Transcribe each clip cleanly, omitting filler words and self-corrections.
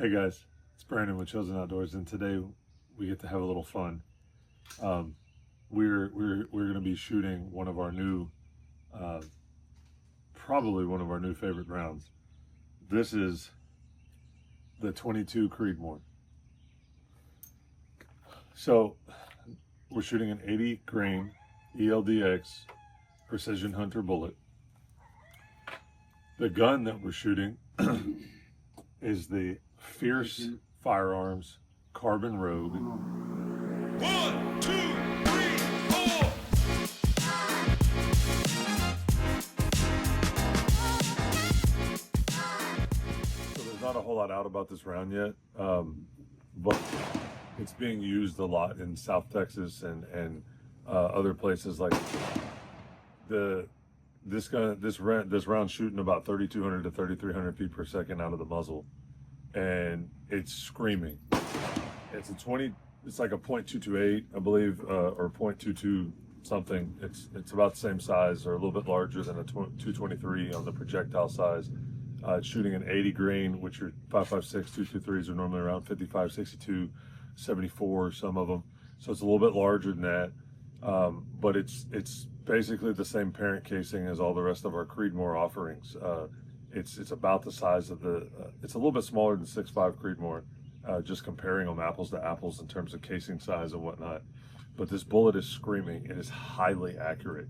Hey guys, it's Brandon with Chosen Outdoors, and today we get to have a little fun. Um, we're going to be shooting one of our new, probably one of our new favorite rounds. This is the 22 Creedmoor. So we're shooting an 80 grain ELDX Precision Hunter bullet. The gun that we're shooting is the Fierce Firearms Carbon Rogue. 1, 2, 3, 4. So there's not a whole lot out about this round yet, but it's being used a lot in South Texas and other places. Like this round shooting about 3,200 to 3,300 feet per second out of the muzzle, and it's screaming. It's like a .228, I believe, or .22 something. It's about the same size or a little bit larger than a 223 on the projectile size. It's shooting an 80 grain, which your 5.56 223s are normally around 55, 62, 74, some of them. So it's a little bit larger than that, but it's basically the same parent casing as all the rest of our Creedmoor offerings. It's about the size of the. It's a little bit smaller than 6.5 Creedmoor. Just comparing them apples to apples in terms of casing size and whatnot. But this bullet is screaming. It is highly accurate,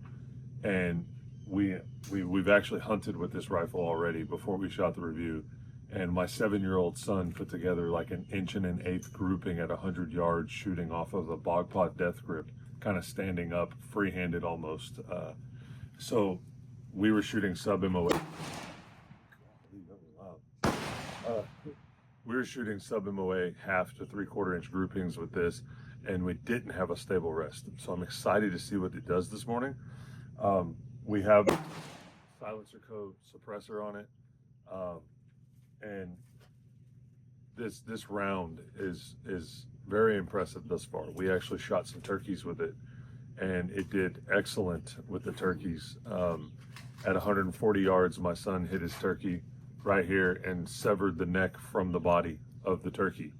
and we've actually hunted with this rifle already before we shot the review. And my 7-year-old son put together like an 1.125" grouping at 100 yards, shooting off of a bog pot death grip, kind of standing up, free-handed almost. So we were shooting sub MOA. We were shooting sub MOA 1/2 to 3/4 inch groupings with this, and we didn't have a stable rest. So I'm excited to see what it does this morning. We have silencer code suppressor on it, and this round is very impressive thus far. We actually shot some turkeys with it, and it did excellent with the turkeys. At 140 yards, my son hit his turkey right here and severed the neck from the body of the turkey.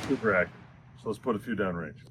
Super accurate. So let's put a few downrange.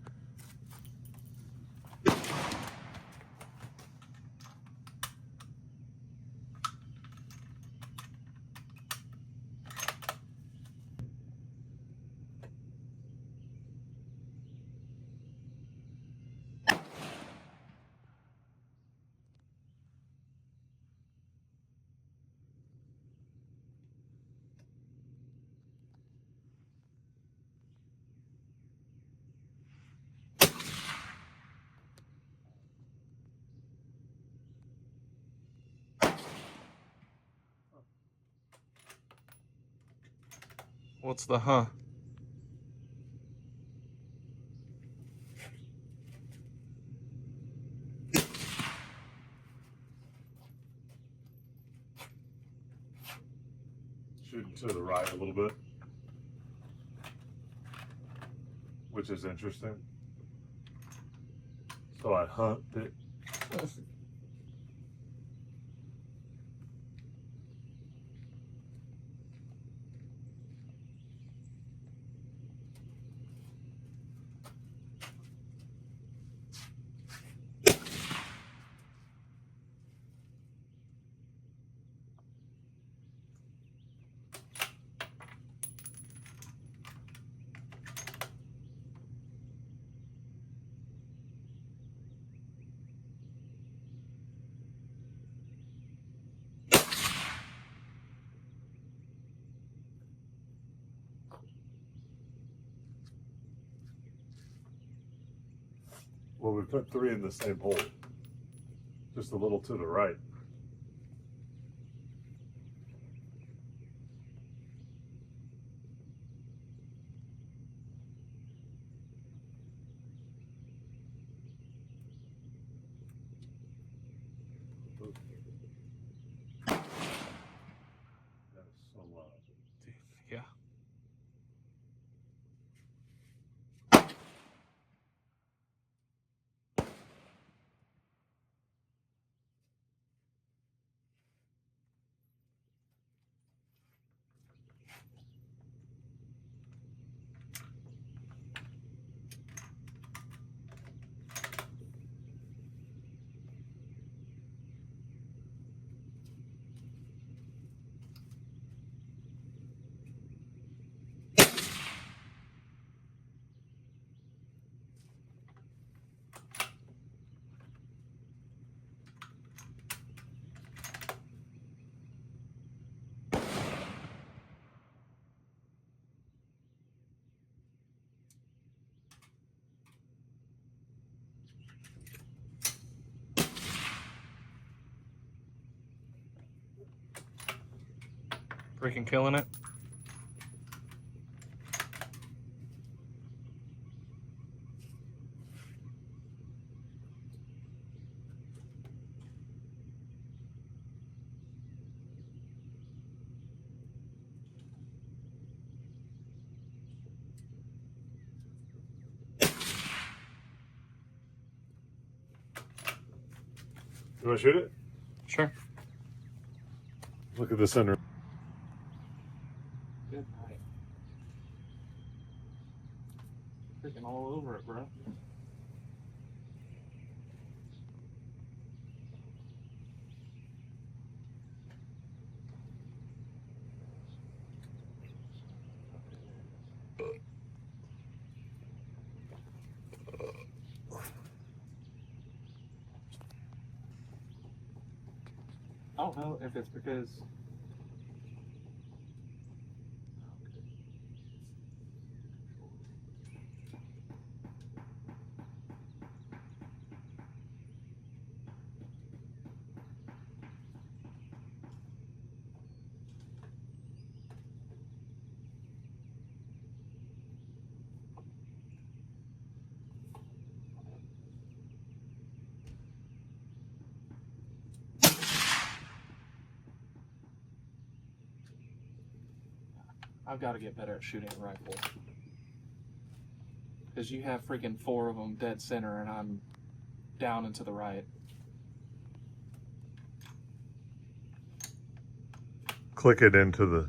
What's the huh? Shooting to the right a little bit, which is interesting. So I hunt it. Well, we put 3 in the same hole, just a little to the right. That is so loud. Yeah. Freaking killing it. You want to shoot it? Sure. Look at the center. Good night. Freaking all over it, bro. I don't know if it's because I've got to get better at shooting a rifle. Because you have freaking 4 of them dead center and I'm down and to the right. Click it into the...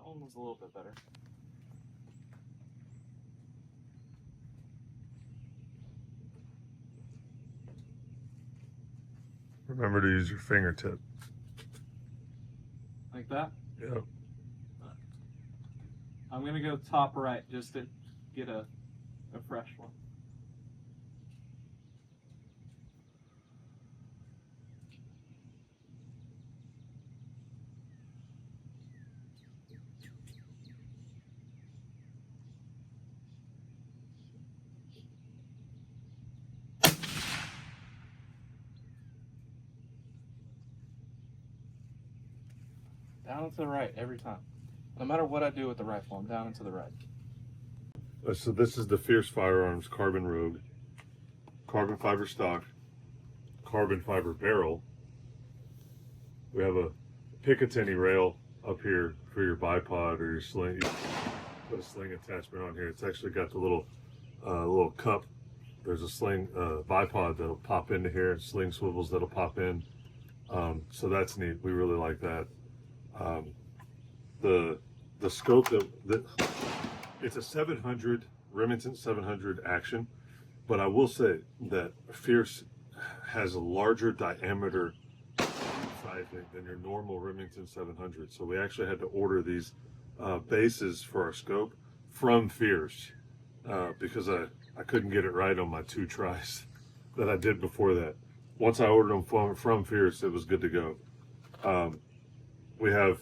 That one was a little bit better. Remember to use your fingertip. Like that? Yep. I'm going to go top right just to get a fresh one. Down and to the right every time. No matter what I do with the rifle, I'm down and to the right. So this is the Fierce Firearms Carbon Rogue. Carbon fiber stock. Carbon fiber barrel. We have a Picatinny rail up here for your bipod or your sling. You put a sling attachment on here. It's actually got the little cup. There's a sling bipod that'll pop into here. Sling swivels that'll pop in. So that's neat. We really like that. The scope that it's a 700 Remington 700 action, but I will say that Fierce has a larger diameter sizing than your normal Remington 700. So we actually had to order these bases for our scope from Fierce because I couldn't get it right on my 2 tries that I did before that. Once I ordered them from Fierce, it was good to go. We have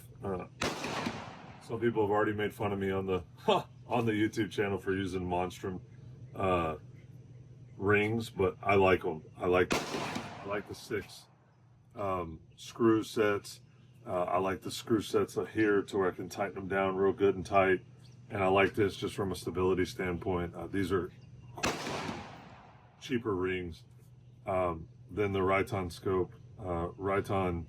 some people have already made fun of me on the YouTube channel for using Monstrum rings, but I like them. I like the 6 screw sets. I like the screw sets here to where I can tighten them down real good and tight. And I like this just from a stability standpoint. These are cheaper rings than the Riton scope. Riton,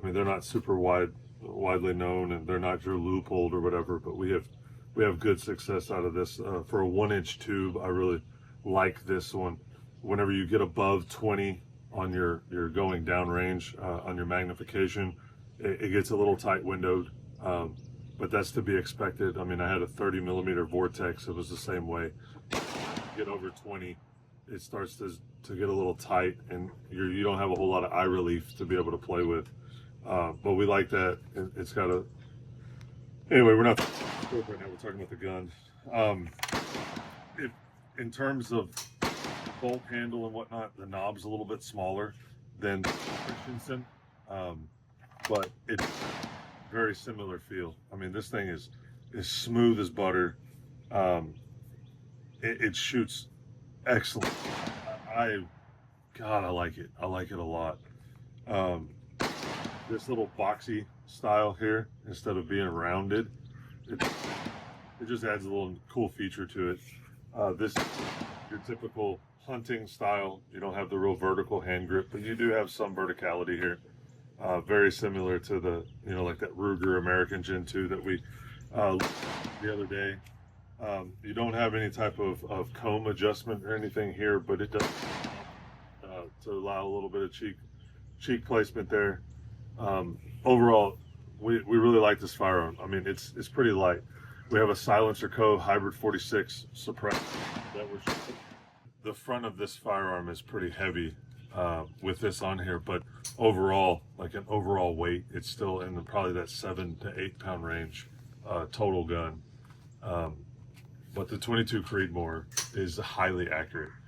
I mean, they're not super widely known, and they're not Drew Leupold or whatever, but we have good success out of this. For a 1-inch tube, I really like this one. Whenever you get above 20 on your going down range on your magnification, it gets a little tight windowed, but that's to be expected. I mean, I had a 30 millimeter Vortex. It was the same way. Get over 20, it starts to get a little tight, and you don't have a whole lot of eye relief to be able to play with. But we like that. It's got a... Anyway, we're not right now. We're talking about the gun. if in terms of bolt handle and whatnot, the knob's a little bit smaller than Christensen, but it's very similar feel. I mean, this thing is smooth as butter. It shoots excellent. God, I like it. I like it a lot. This little boxy style here, instead of being rounded, it just adds a little cool feature to it. This is your typical hunting style. You don't have the real vertical hand grip, but you do have some verticality here. Very similar to the, like that Ruger American Gen 2 that we the other day. You don't have any type of comb adjustment or anything here, but it does to allow a little bit of cheek placement there. Overall, we really like this firearm. I mean, it's pretty light. We have a Silencer Co. Hybrid 46 suppressor. The front of this firearm is pretty heavy with this on here, but overall, like an overall weight, it's still in probably that 7 to 8 pound range total gun. But the 22 Creedmoor is highly accurate.